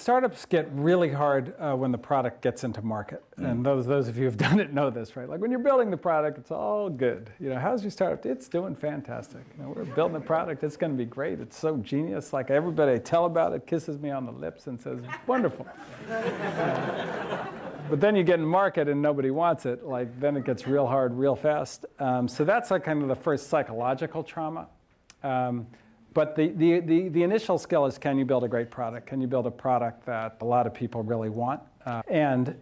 Startups get really hard when the product gets into market. And those of you who've done it know this, right? Like when you're building the product, it's all good. How's your startup? It's doing fantastic. We're building the product. It's going to be great. It's so genius. Like everybody I tell about it kisses me on the lips and says, wonderful. But then you get in market and nobody wants it. Like then it gets real hard real fast. So that's like kind of the first psychological trauma. But the initial skill is, can you build a great product? Can you build a product that a lot of people really want? And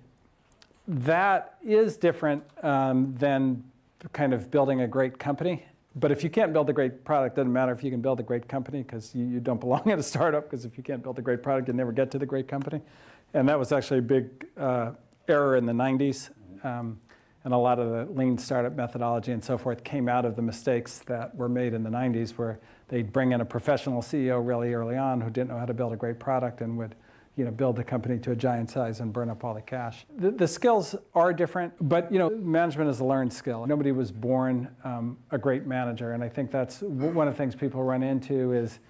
that is different than kind of building a great company. But if you can't build a great product, it doesn't matter if you can build a great company, because you don't belong at a startup, because if you can't build a great product, you'll never get to the great company. And that was actually a big error in the 90s. And a lot of the lean startup methodology and so forth came out of the mistakes that were made in the 90s, where they'd bring in a professional CEO really early on who didn't know how to build a great product and would build the company to a giant size and burn up all the cash. The skills are different, but management is a learned skill. Nobody was born a great manager, and I think that's one of the things people run into is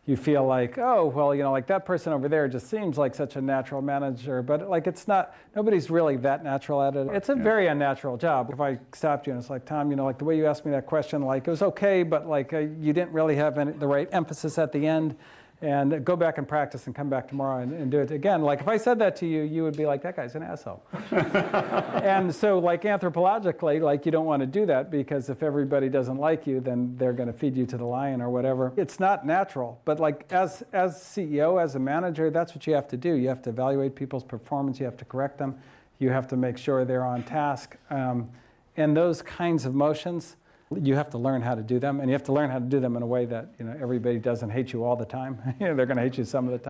you feel like, oh, well, like that person over there just seems like such a natural manager, but like it's not, nobody's really that natural at it. It's a very unnatural job. If I stopped you and it's like, Tom, like the way you asked me that question, like it was okay, but like you didn't really have the right emphasis at the end, and go back and practice and come back tomorrow and do it again. Like if I said that to you, you would be like, that guy's an asshole. And so like anthropologically, like you don't want to do that, because if everybody doesn't like you, then they're going to feed you to the lion or whatever. It's not natural, but like as CEO, as a manager, that's what you have to do. You have to evaluate people's performance, you have to correct them, you have to make sure they're on task. And those kinds of motions, you have to learn how to do them, and you have to learn how to do them in a way that everybody doesn't hate you all the time. They're going to hate you some of the time.